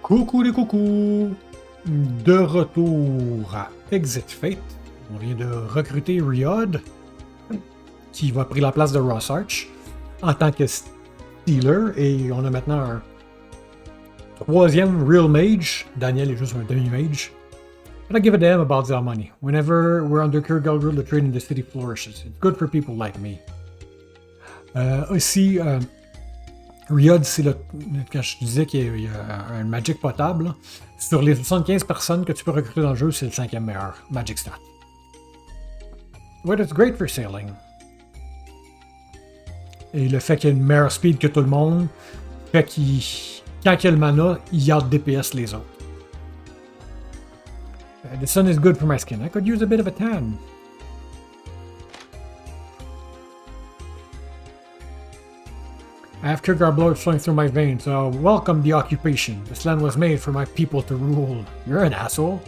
Coucou les coucous! De retour à Exit Fate. On vient de recruter Ryod, qui va prendre la place de Ross Arch en tant que Stealer, et on a maintenant un troisième Real Mage. Daniel est juste un demi-mage. I don't give a damn about their money. Whenever we're under Kurgal rule, the trade in the city flourishes. It's good for people like me. Aussi, Ryod, c'est le. Quand je disais qu'il y a un Magic potable, là, sur les 75 personnes que tu peux recruter dans le jeu, c'est le 5e meilleur Magic stat. But it's great for sailing. Et le fait qu'il y ait une meilleure speed que tout le monde, fait qu'il. Quand il y a le mana, il out DPS les autres. The sun is good for my skin. I could use a bit of a tan. I have Kurgar blood flowing through my veins, so welcome the occupation. This land was made for my people to rule. You're an asshole.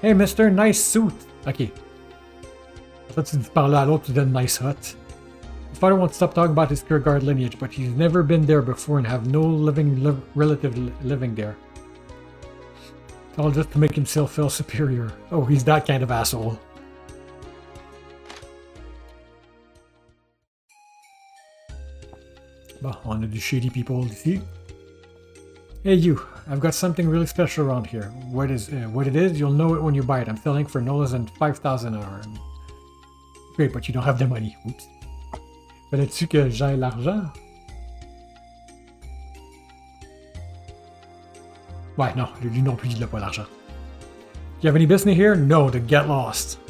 Hey mister, nice suit. Ok. I thought tu parlais à l'autre, tu donnes nice hut. His father won't stop talking about his Kurgar lineage, but he's never been there before and have no relative living there. All just to make himself feel superior. Oh, he's that kind of asshole. Bon, on a du shady people ici. Hey you, I've got something really special around here. What it is, you'll know it when you buy it. I'm selling for no less than 5,000 an hour. Great, but you don't have the money. Oops. Fallait-tu que j'aille l'argent? Ouais, non, lui non plus, il n'a pas l'argent. You have any business here? No, then get lost.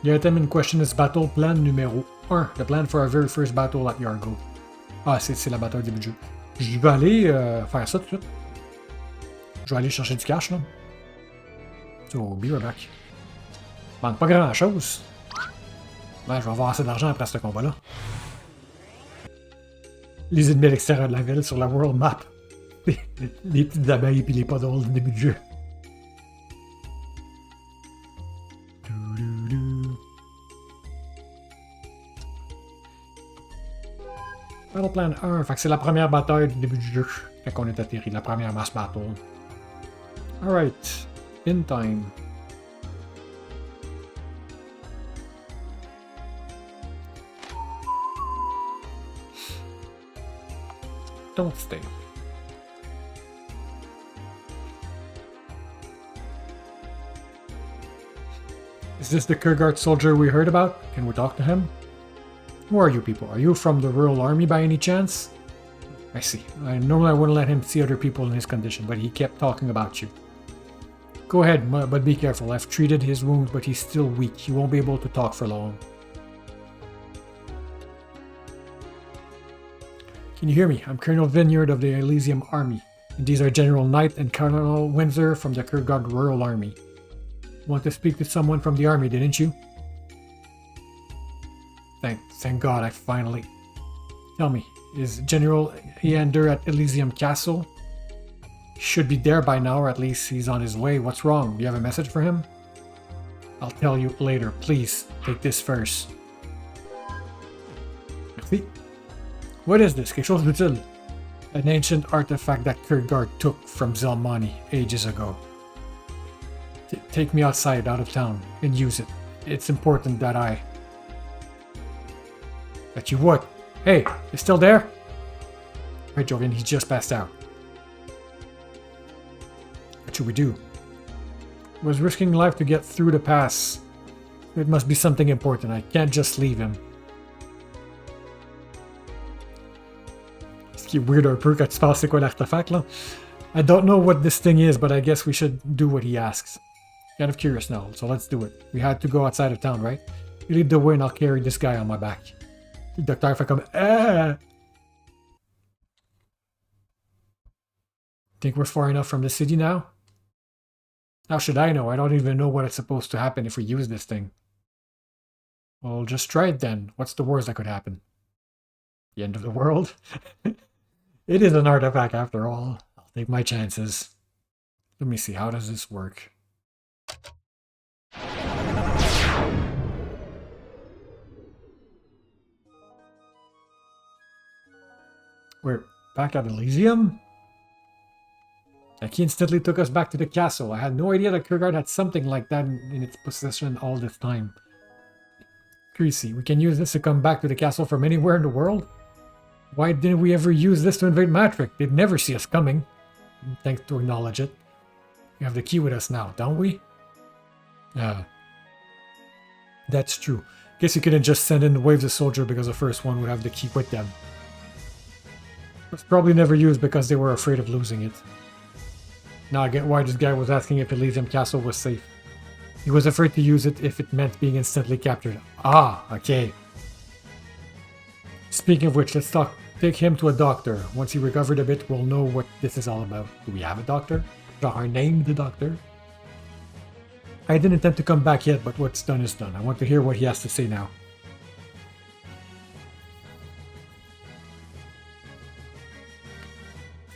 The item in question is battle plan numéro 1. The plan for our very first battle at Yargo. Ah, c'est la bataille au début du jeu. Je vais aller faire ça tout de suite. Je vais aller chercher du cash, là. So, be right back. Manque pas grand chose. Ben, je vais avoir assez d'argent après ce combat-là. Les ennemis à l'extérieur de la ville sur la world map. Les petites abeilles et les puddles du début du jeu. Battle Plan 1, fait que c'est la première bataille du début du jeu quand on est atterri, la première mass battle. Alright, in time. Don't stay. Is this the Kurgard soldier we heard about? Can we talk to him? Who are you people? Are you from the Royal Army by any chance? I see. Normally I wouldn't let him see other people in his condition, but he kept talking about you. Go ahead, but be careful. I've treated his wounds, but he's still weak. He won't be able to talk for long. Can you hear me? I'm Colonel Vineyard of the Elysium Army, and these are General Knight and Colonel Windsor from the Kurgard Royal Army. Want to speak to someone from the army, didn't you? Thank God I finally... Tell me, is General Eander at Elysium Castle? He should be there by now, or at least he's on his way. What's wrong? Do you have a message for him? I'll tell you later. Please, take this first. Merci. What is this? Quelque chose d'utile. An ancient artifact that Kurgard took from Zelmani ages ago. Take me outside, out of town, and use it. It's important that That you would. Hey, you still there? Right, Jovian, he's just passed out. What should we do? Was risking life to get through the pass. It must be something important. I can't just leave him. Ce qui est weird un peu quand tu penses c'est quoi l'artefact là. I don't know what this thing is, but I guess we should do what he asks. Kind of curious now, so let's do it. We had to go outside of town, right? You lead the way and I'll carry this guy on my back. Le docteur fait comme Think we're far enough from the city now? How should I know? I don't even know what's supposed to happen if we use this thing. Well, just try it then. What's the worst that could happen? The end of the world? It is an artifact after all. I'll take my chances. Let me see, how does this work? We're back at Elysium? Like, he instantly took us back to the castle. I had no idea that Kierkegaard had something like that in its possession all this time. Greasy, we can use this to come back to the castle from anywhere in the world? Why didn't we ever use this to invade Matric? They'd never see us coming. Thanks to acknowledge it. We have the key with us now, don't we? That's true. Guess you couldn't just send in the waves of soldier because the first one would have the key with them. It was probably never used because they were afraid of losing it. Now I get why this guy was asking if Elysium Castle was safe. He was afraid to use it if it meant being instantly captured. Ah, okay. Speaking of which, let's take him to a doctor. Once he recovered a bit, we'll know what this is all about. Do we have a doctor? Our name, the doctor? I didn't intend to come back yet, but what's done is done. I want to hear what he has to say now.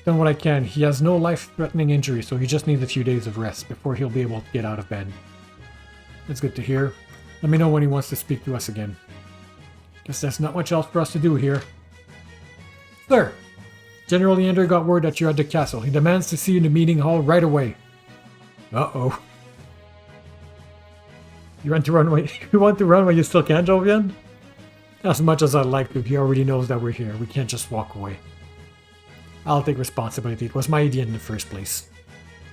Done what I can. He has no life-threatening injury, so he just needs a few days of rest before he'll be able to get out of bed. That's good to hear. Let me know when he wants to speak to us again. Guess there's not much else for us to do here. Sir! General Leander got word that you're at the castle. He demands to see you in the meeting hall right away. Uh-oh. You want to run when you still can, Jovian? As much as I'd like to, he already knows that we're here. We can't just walk away. I'll take responsibility. It was my idea in the first place.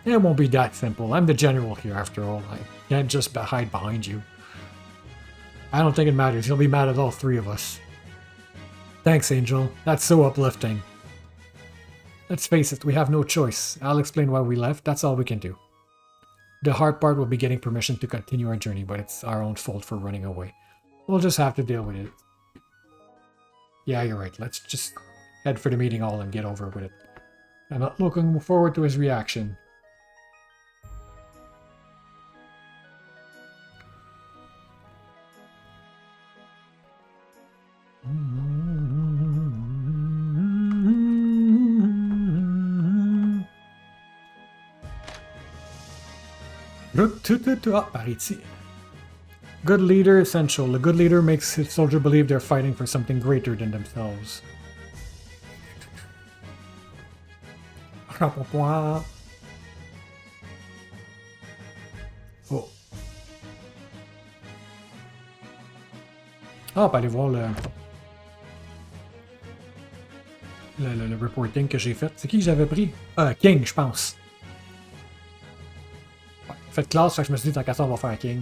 It won't be that simple. I'm the general here, after all. I can't just hide behind you. I don't think it matters. He'll be mad at all three of us. Thanks, Angel. That's so uplifting. Let's face it, we have no choice. I'll explain why we left. That's all we can do. The hard part will be getting permission to continue our journey, but it's our own fault for running away. We'll just have to deal with it. Yeah, you're right. Let's just head for the meeting hall and get over with it. I'm not looking forward to his reaction. Par ici. Good leader essential. A good leader makes his soldier believe they're fighting for something greater than themselves. Oh. Ah, on peut aller voir le reporting que j'ai fait. C'est qui que j'avais pris? King, je pense. Ouais, fait classe, fait que je me suis dit, tant qu'à ça, on va faire King.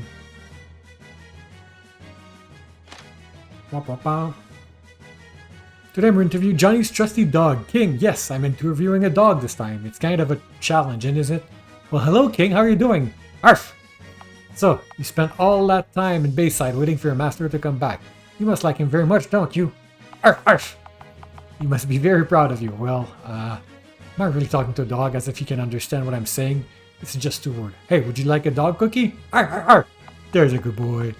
Today I'm interviewing Johnny's trusty dog, King. Yes, I'm interviewing a dog this time. It's kind of a challenge, isn't it? Well, hello, King. How are you doing? Arf! So, you spent all that time in Bayside waiting for your master to come back. You must like him very much, don't you? Arf! Arf! You must be very proud of you. Well, I'm not really talking to a dog as if he can understand what I'm saying. It's just 2 words. Hey, would you like a dog cookie? Arf! Arf! Arf! There's a good boy.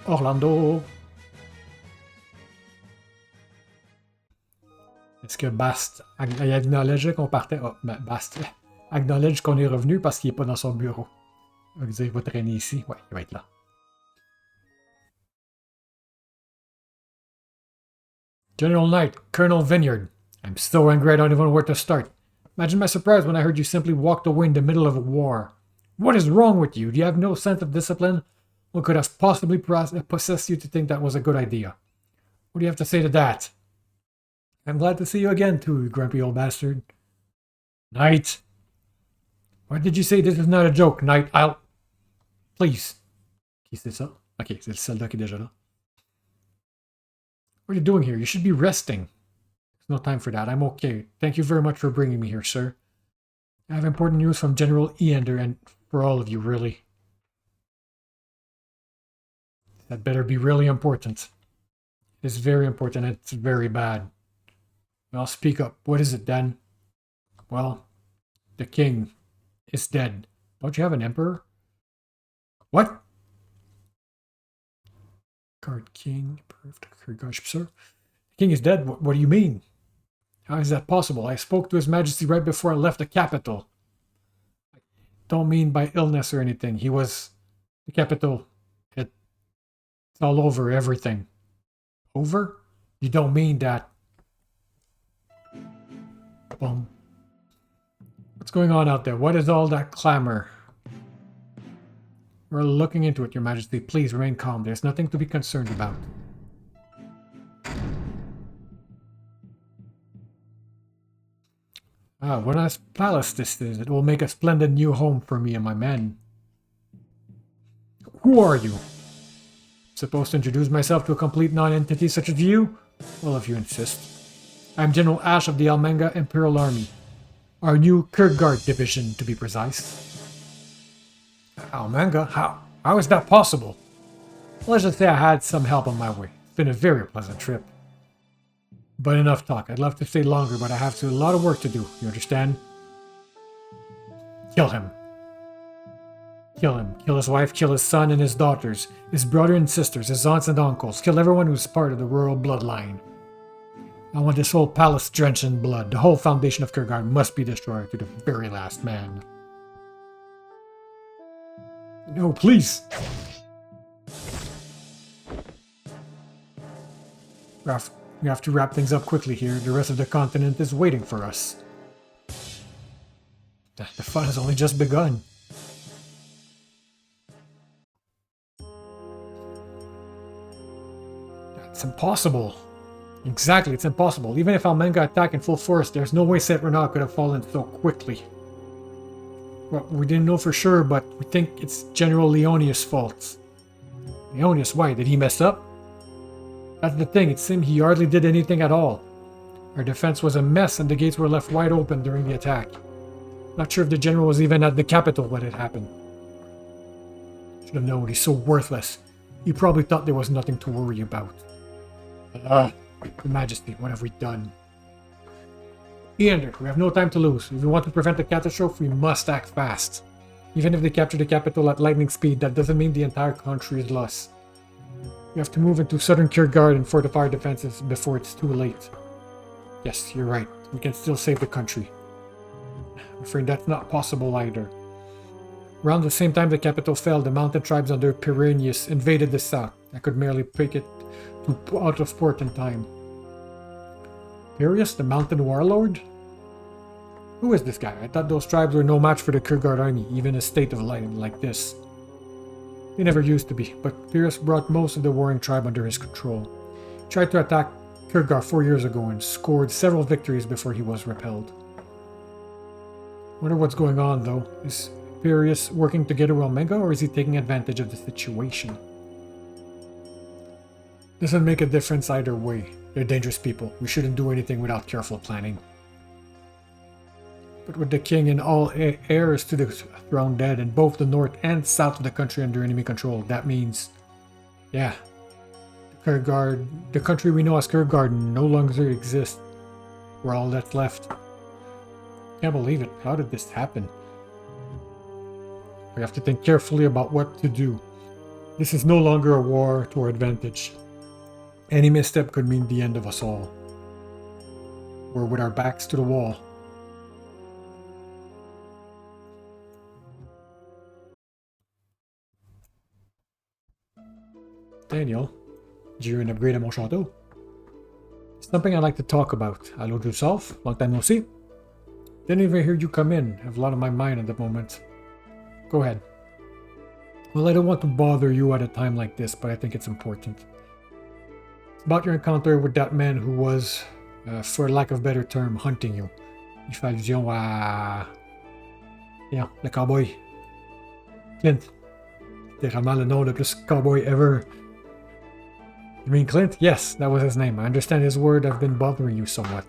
Orlando. Est-ce que Bast acknowledge qu'on partait? Oh, Bast acknowledge qu'on est revenu parce qu'il n'est pas dans son bureau. Il va dire qu'il va traîner ici. Ouais, il va être là. General Knight, Colonel Vineyard. I'm so angry I don't even know where to start. Imagine my surprise when I heard you simply walked away in the middle of a war. What is wrong with you? Do you have no sense of discipline? What could have possibly possessed you to think that was a good idea? What do you have to say to that? I'm glad to see you again, too, you grumpy old bastard. Knight! Why did you say this is not a joke, Knight? Please. Qui c'est ça? Ok, c'est le soldat qui est déjà là. What are you doing here? You should be resting. There's no time for that. I'm okay. Thank you very much for bringing me here, sir. I have important news from General Eander and for all of you, really. That better be really important. It's very important. It's very bad. Well, speak up. What is it, then? Well, the king is dead. Don't you have an emperor? What? Guard king. Gosh, sir. The king is dead? What do you mean? How is that possible? I spoke to his majesty right before I left the capital. don't mean by illness or anything. He was the capital. It's all over everything. Over? You don't mean that. Boom. What's going on out there? What is all that clamor? We're looking into it, Your Majesty. Please remain calm. There's nothing to be concerned about. Ah, what a nice palace this is. It will make a splendid new home for me and my men. Who are you? Supposed to introduce myself to a complete non-entity such as you? Well, if you insist. I'm General Ash of the Almenga Imperial Army. Our new Kurgard division, to be precise. Almenga? How is that possible? Let's just say I had some help on my way. It's been a very pleasant trip. But enough talk. I'd love to stay longer, but I have a lot of work to do. You understand? Kill him. Kill him. Kill his wife, kill his son and his daughters, his brother and sisters, his aunts and uncles. Kill everyone who's part of the royal bloodline. I want this whole palace drenched in blood. The whole foundation of Kurgard must be destroyed to the very last man. No, please! We have to wrap things up quickly here. The rest of the continent is waiting for us. The fun has only just begun. It's impossible. Exactly, it's impossible. Even if Almenga attacked in full force, there's no way Saint Renard could have fallen so quickly. Well, we didn't know for sure, but we think it's General Leonius' fault. Leonius, why? Did he mess up? That's the thing, it seemed he hardly did anything at all. Our defense was a mess and the gates were left wide open during the attack. Not sure if the general was even at the capital when it happened. Should have known, he's so worthless. He probably thought there was nothing to worry about. Your Majesty, what have we done? Eander, we have no time to lose. If we want to prevent the catastrophe, we must act fast. Even if they capture the capital at lightning speed, that doesn't mean the entire country is lost. We have to move into southern Kurgard and fortify our defenses before it's too late. Yes, you're right. We can still save the country. I'm afraid that's not possible either. Around the same time the capital fell, the mountain tribes under Pyreneus invaded the south. I could merely pick it out of port in time. Pyreneus, the mountain warlord? Who is this guy? I thought those tribes were no match for the Kurgard army, even in a state of light like this. They never used to be, but Pyreneus brought most of the warring tribe under his control. He tried to attack Kurgard 4 years ago and scored several victories before he was repelled. Wonder what's going on though. Is Pyreneus working together with Almenga, or is he taking advantage of the situation? Doesn't make a difference either way. They're dangerous people. We shouldn't do anything without careful planning. But with the king and all heirs to the throne dead, and both the north and south of the country under enemy control, that means, yeah, Kurgard, the country we know as Kurgard, no longer exists. We're all that's left. Can't believe it. How did this happen? We have to think carefully about what to do. This is no longer a war to our advantage. Any misstep could mean the end of us all. We're with our backs to the wall. Daniel, did you upgrade at mon château? Something I'd like to talk about. Hello yourself, long time no see. Didn't even hear you come in. I have a lot on my mind at the moment. Go ahead. Well, I don't want to bother you at a time like this, but I think it's important. It's about your encounter with that man who was, for lack of a better term, hunting you. Il fait allusion à... Yeah, le cowboy. Clint. Littéralement le nom le plus cowboy ever. You mean Clint? Yes, that was his name. I understand his word have been bothering you somewhat.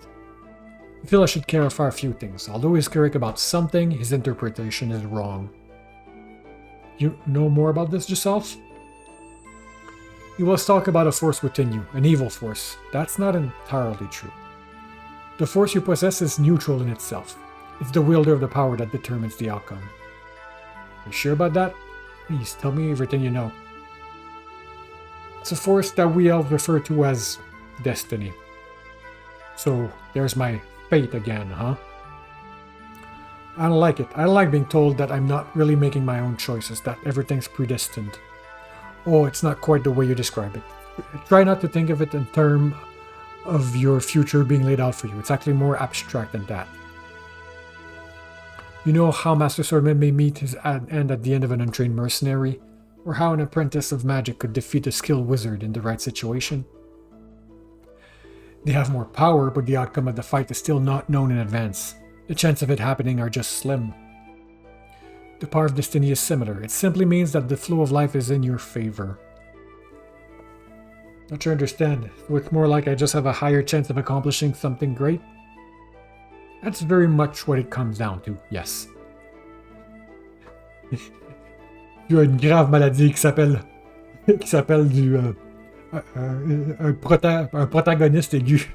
I feel I should clarify a few things. Although he's correct about something, his interpretation is wrong. You know more about this yourself? He was talking about a force within you, an evil force. That's not entirely true. The force you possess is neutral in itself. It's the wielder of the power that determines the outcome. You sure about that? Please, tell me everything you know. It's a force that we elves refer to as destiny. So, there's my fate again, huh? I don't like it. I don't like being told that I'm not really making my own choices, that everything's predestined. Oh, it's not quite the way you describe it. Try not to think of it in terms of your future being laid out for you. It's actually more abstract than that. You know how Master Swordman may meet his end at the end of an untrained mercenary? Or how an apprentice of magic could defeat a skilled wizard in the right situation? They have more power, but the outcome of the fight is still not known in advance. The chances of it happening are just slim. The power of destiny is similar. It simply means that the flow of life is in your favor. Not sure I understand. So it's more like I just have a higher chance of accomplishing something great? That's very much what it comes down to, yes. Tu as une grave maladie qui s'appelle un protagoniste aigu.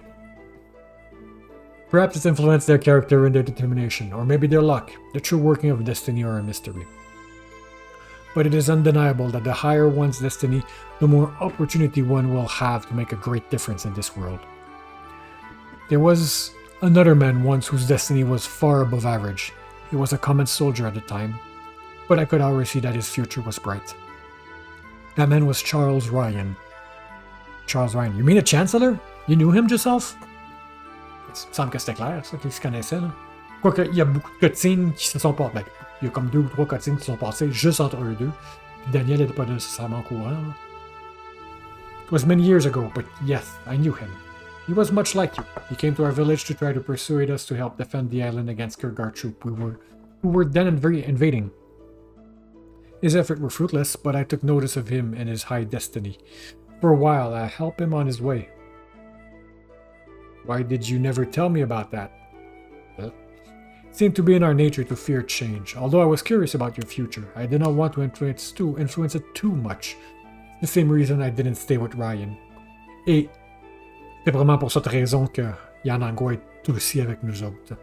Perhaps it's influenced their character and their determination, or maybe their luck, the true working of destiny or a mystery. But it is undeniable that the higher one's destiny, the more opportunity one will have to make a great difference in this world. There was another man once whose destiny was far above average. He was a common soldier at the time, but I could already see that his future was bright. That man was Charles Ryan. Charles Ryan. You mean a chancellor? You knew him yourself? Il me semble que c'était clair, ça, qu'ils se connaissaient. Là. Quoique, il y a beaucoup de cutscenes qui se sont passées. Ben, il y a comme 2 ou 3 cutscenes qui se sont passées juste entre eux deux. Puis Daniel n'était pas nécessairement au courant. Là. It was many years ago, but yes, I knew him. He was much like you. He came to our village to try to persuade us to help defend the island against Kurgar troop who were then invading. His efforts were fruitless, but I took notice of him and his high destiny. For a while, I helped him on his way. Why did you never tell me about that? Well, it seemed to be in our nature to fear change. Although I was curious about your future, I did not want to influence it too much. The same reason I didn't stay with Ryan. Et c'est vraiment pour cette raison que Yanango est aussi avec nous autres.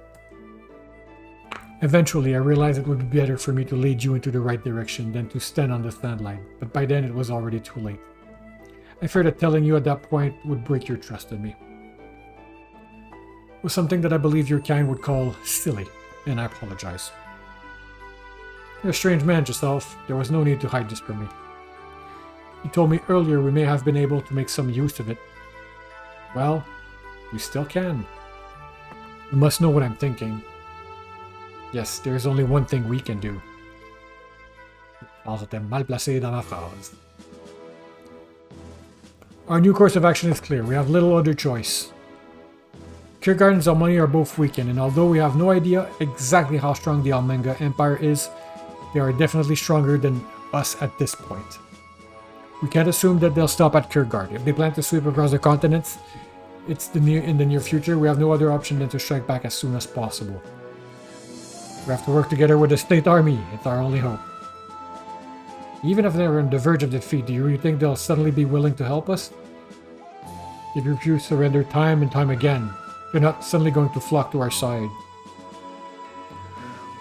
Eventually, I realized it would be better for me to lead you into the right direction than to stand on the stand-line, but by then it was already too late. I feared that telling you at that point would break your trust in me. It was something that I believe your kind would call silly, and I apologize. You're a strange man yourself. There was no need to hide this from me. You told me earlier we may have been able to make some use of it. Well, we still can. You must know what I'm thinking. Yes, there is only one thing we can do. J'étais mal placé dans ma phrase. Our new course of action is clear. We have little other choice. Kierkegaard and Zelmani are both weakened, and although we have no idea exactly how strong the Almenga Empire is, they are definitely stronger than us at this point. We can't assume that they'll stop at Kierkegaard. If they plan to sweep across the continents, in the near future, we have no other option than to strike back as soon as possible. We have to work together with the state army. It's our only hope. Even if they're on the verge of defeat, do you really think they'll suddenly be willing to help us? If you refuse to surrender time and time again, they're not suddenly going to flock to our side.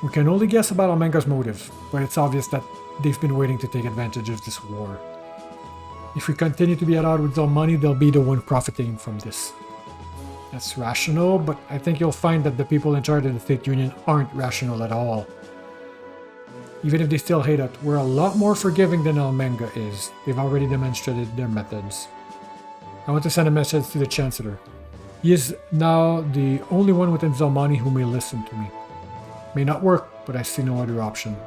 We can only guess about Almenga's motive, but it's obvious that they've been waiting to take advantage of this war. If we continue to be at odds with Zelmani, they'll be the one profiting from this. That's rational, but I think you'll find that the people in charge of the State Union aren't rational at all. Even if they still hate us, we're a lot more forgiving than Almenga is. They've already demonstrated their methods. I want to send a message to the Chancellor. He is now the only one within Zelmani who may listen to me. May not work, but I see no other option.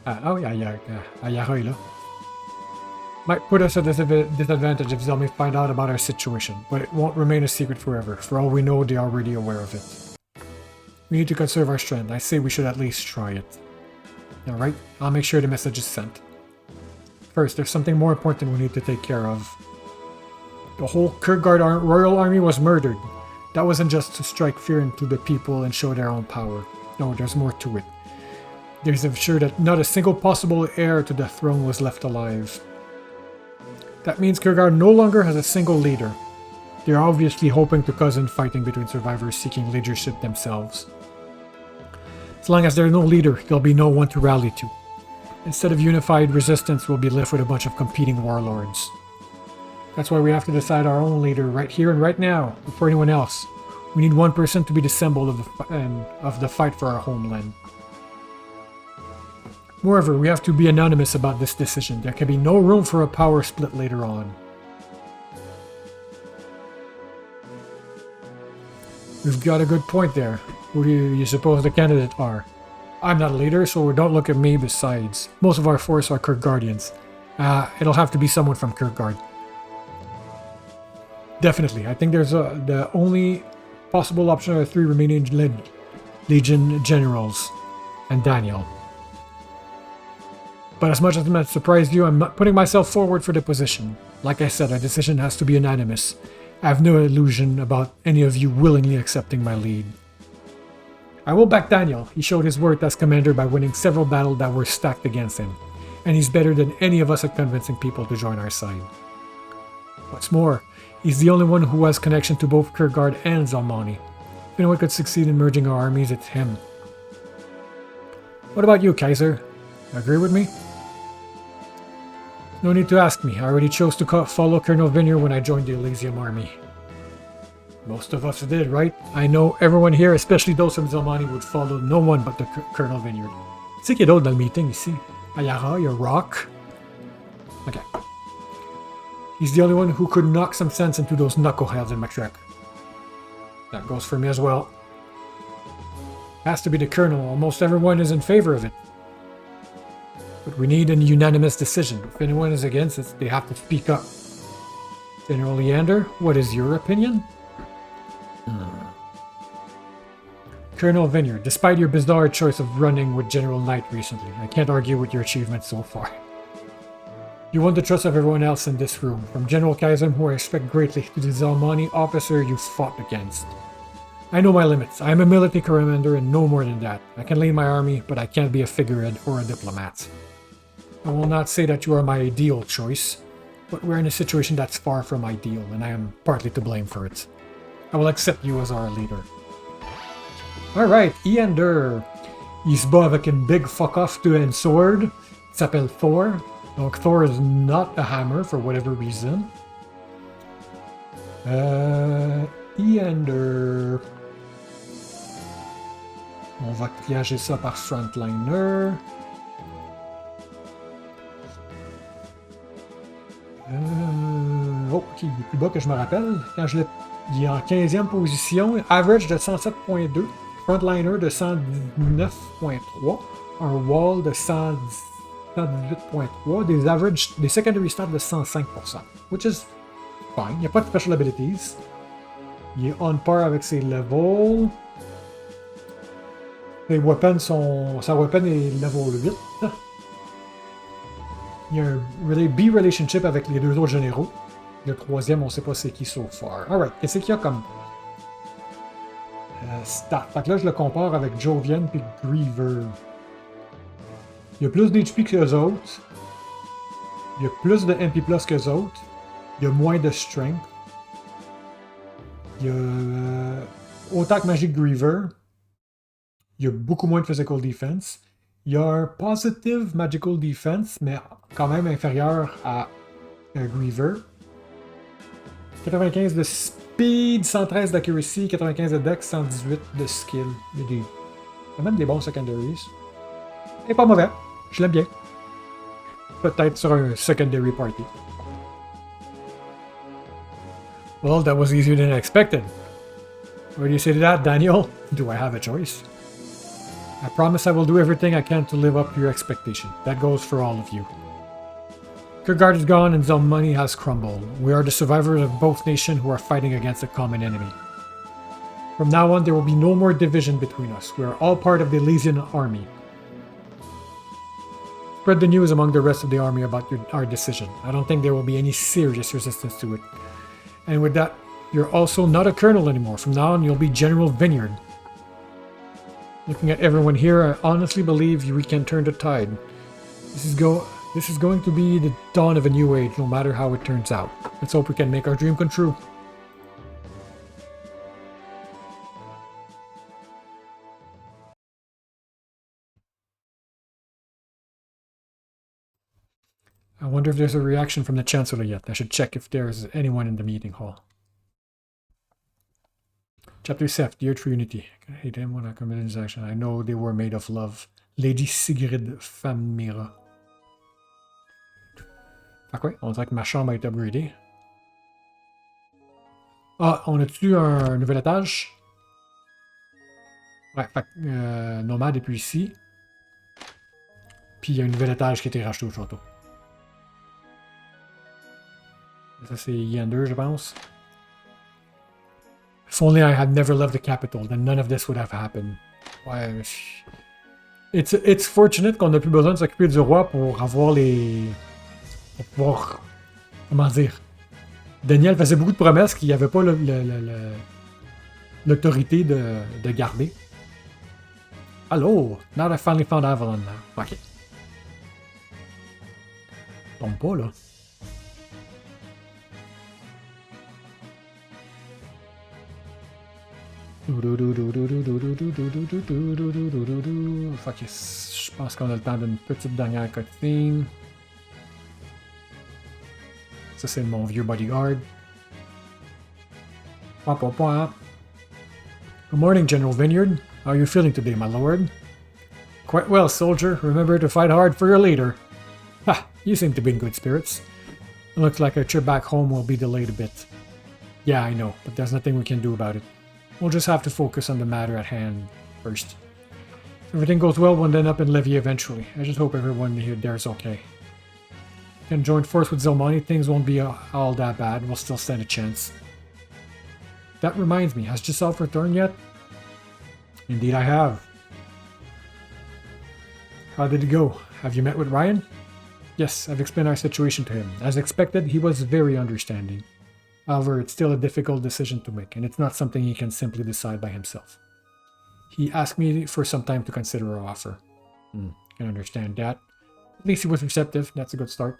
Ayahoy là. Might put us at a disadvantage if Zelmi find out about our situation, but it won't remain a secret forever. For all we know, they're already aware of it. We need to conserve our strength. I say we should at least try it. Alright, I'll make sure the message is sent. First, there's something more important we need to take care of. The whole Kierkegaard royal army was murdered. That wasn't just to strike fear into the people and show their own power. No, there's more to it. There's to ensure that not a single possible heir to the throne was left alive. That means Kierkegaard no longer has a single leader. They're obviously hoping to cause infighting between survivors seeking leadership themselves. As long as there's no leader, there'll be no one to rally to. Instead of unified resistance, we'll be left with a bunch of competing warlords. That's why we have to decide our own leader right here and right now, before anyone else. We need one person to be the symbol of the fight for our homeland. Moreover, we have to be anonymous about this decision. There can be no room for a power split later on. We've got a good point there. Who do you suppose the candidates are? I'm not a leader, so don't look at me. Besides, most of our force are Kurguardians. It'll have to be someone from Kurguard. Definitely. I think there's the only possible option are 3 remaining Legion generals and Daniel. But as much as that surprised you, I'm not putting myself forward for the position. Like I said, our decision has to be unanimous. I have no illusion about any of you willingly accepting my lead. I will back Daniel. He showed his worth as commander by winning several battles that were stacked against him. And he's better than any of us at convincing people to join our side. What's more, he's the only one who has connection to both Kurguard and Zalmani. If anyone could succeed in merging our armies, it's him. What about you, Kaiser? Agree with me? No need to ask me. I already chose to follow Colonel Vineyard when I joined the Elysium army. Most of us did, right? I know everyone here, especially those from Zalmani, would follow no one but the Colonel Vineyard. C'est qui est d'autre dans le meeting ici? Ayara, your Rock. Okay. He's the only one who could knock some sense into those knuckleheads in Matrek. That goes for me as well. Has to be the Colonel. Almost everyone is in favor of it. But we need a unanimous decision. If anyone is against it, they have to speak up. General Leander, what is your opinion? Colonel Vineyard, despite your bizarre choice of running with General Knight recently, I can't argue with your achievements so far. You won the trust of everyone else in this room, from General Kaiser, who I respect greatly, to the Zalmani officer you fought against. I know my limits. I am a military commander and no more than that. I can lead my army, but I can't be a figurehead or a diplomat. I will not say that you are my ideal choice, but we're in a situation that's far from ideal, and I am partly to blame for it. I will accept you as our leader. Alright, Eander. Il se bat avec une big fuck-off to a sword. Il s'appelle Thor. Donc Thor is not a hammer for whatever reason. Eander. On va triager ça par frontliner. Oh, ok, il est plus bas que je me rappelle. Quand je l'ai... Il est en 15e position. Average de 107.2. Frontliner de 119.3. Un wall de 118.3. Des secondary stats de 105%. Which is fine. Il n'y a pas de special abilities. Il est on par avec ses levels. Les weapons sont... Sa weapon est level 8. Il y a un B-relationship avec les deux autres généraux. Le troisième, on ne sait pas c'est qui so far. Alright, qu'est-ce qu'il y a comme stat? Fait que là, je le compare avec Jovian et Griever. Il y a plus d'HP que les autres. Il y a plus de MP plus que les autres. Il y a moins de strength. Il y a autant que Magic Griever. Il y a beaucoup moins de physical defense. Il y a un positive magical defense, mais quand même inférieur à Griever. 95 de speed, 113 d'accuracy, 95 de dex, 118 de skill. Il y a même des bons secondaries. Et pas mauvais. Je l'aime bien. Peut-être sur un secondary party. Well, that was easier than I expected. What do you say to that, Daniel? Do I have a choice? I promise I will do everything I can to live up to your expectation. That goes for all of you. Kurguard is gone and Zalmani has crumbled. We are the survivors of both nations who are fighting against a common enemy. From now on, there will be no more division between us. We are all part of the Elysian army. Spread the news among the rest of the army about our decision. I don't think there will be any serious resistance to it. And with that, you're also not a colonel anymore. From now on, you'll be General Vineyard. Looking at everyone here, I honestly believe we can turn the tide. This is going to be the dawn of a new age, no matter how it turns out. Let's hope we can make our dream come true. I wonder if there's a reaction from the Chancellor yet. I should check if there's anyone in the meeting hall. Chapter 7, The Earth for Unity. I hate him when I commit this action. I know they were made of love. Lady Sigrid Famira. Fait quoi? On dirait que ma chambre a été upgradée. Ah, on a-tu un nouvel étage? Ouais, fait que Nomade est plus ici. Puis il y a un nouvel étage qui a été racheté au château. Ça c'est Yander, je pense. If only I had never left the capital, then none of this would have happened. Ouais, it's fortunate qu'on n'a plus besoin de s'occuper du roi pour avoir les... Pour pouvoir... Comment dire? Daniel faisait beaucoup de promesses qu'il n'y avait pas l'autorité de garder. Hello! Now I finally found Avalon now. Ok. Tombe pas, là. Fuck yes. Je pense qu'on a le temps d'une petite dernière cutscene. Ça, c'est mon vieux bodyguard. Good morning, General Vineyard. How are you feeling today, my lord? Quite well, soldier. Remember to fight hard for your leader. Ha! You seem to be in good spirits. It looks like our trip back home will be delayed a bit. Yeah, I know, but there's nothing we can do about it. We'll just have to focus on the matter at hand first. If everything goes well, we'll end up in Levy eventually. I just hope everyone here there's okay. Can join force with Zelmani, things won't be all that bad. We'll still stand a chance. That reminds me, has Giselle returned yet? Indeed I have. How did it go? Have you met with Ryan? Yes, I've explained our situation to him. As expected, he was very understanding. However, it's still a difficult decision to make, and it's not something he can simply decide by himself. He asked me for some time to consider our offer. Can understand that. At least he was receptive. That's a good start.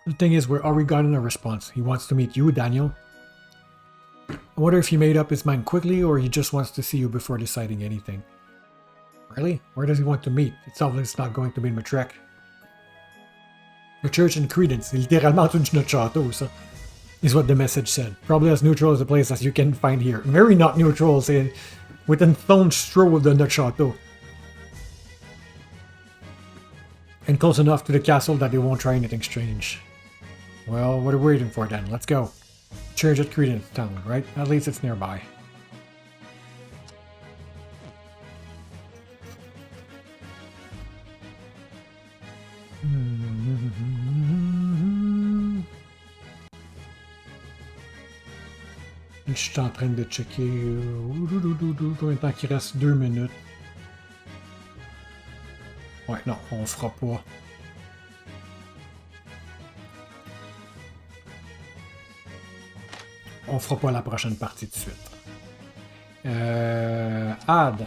The thing is, we're already gotten a response. He wants to meet you, Daniel. I wonder if he made up his mind quickly or he just wants to see you before deciding anything. Really? Where does he want to meet? It's obviously not going to be in Matrek. The church in Credence, c'est littéralement tout notre château, ça, is what the message said. Probably as neutral as a place as you can find here. Very not neutral, say, within stone's throw of the notre château. And close enough to the castle that they won't try anything strange. Well, what are we waiting for then? Let's go. Church at Credence Town, right? At least it's nearby. Je suis en train de checker combien de temps qu'il reste. 2 minutes. Ouais, non, on fera pas. On fera pas la prochaine partie de suite. Add.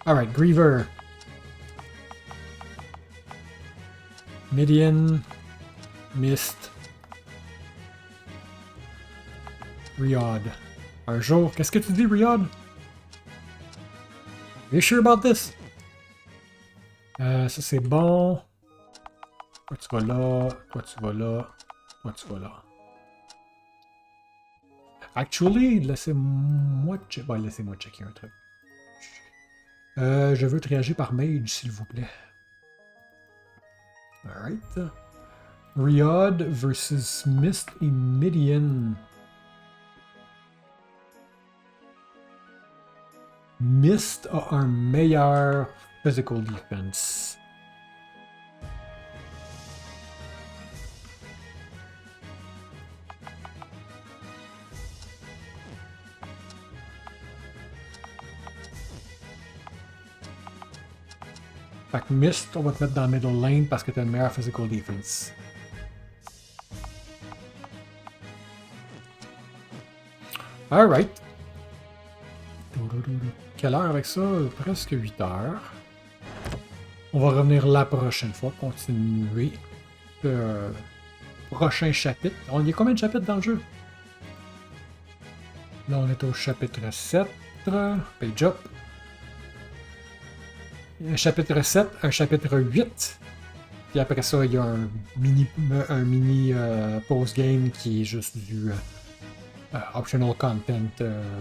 Alright, Griever. Midian. Mist. Riyadh. Un jour. Qu'est-ce que tu dis, Riyadh? Are you sure about this? Ça c'est bon. Toi tu vas là. Toi tu vas là. Toi tu vas là. Actually, laissez-moi checker un truc. Je veux triager par mage, s'il vous plaît. Alright. Riyadh versus Mist et Midian. Mist a un meilleur physical defense. Fait que Mist, on va te mettre dans la middle lane parce que t'as une meilleure physical defense. Alright. Quelle heure avec ça? Presque 8 heures. On va revenir la prochaine fois, continuer le prochain chapitre. On y a combien de chapitres dans le jeu? Là, on est au chapitre 7. Page up. Un chapitre 7, un chapitre 8. Puis après ça, il y a un mini post-game qui est juste du optional content,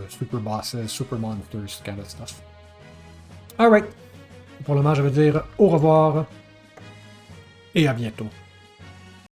super bosses, super monsters, kind of stuff. Alright. Pour le moment, je vais dire au revoir et à bientôt.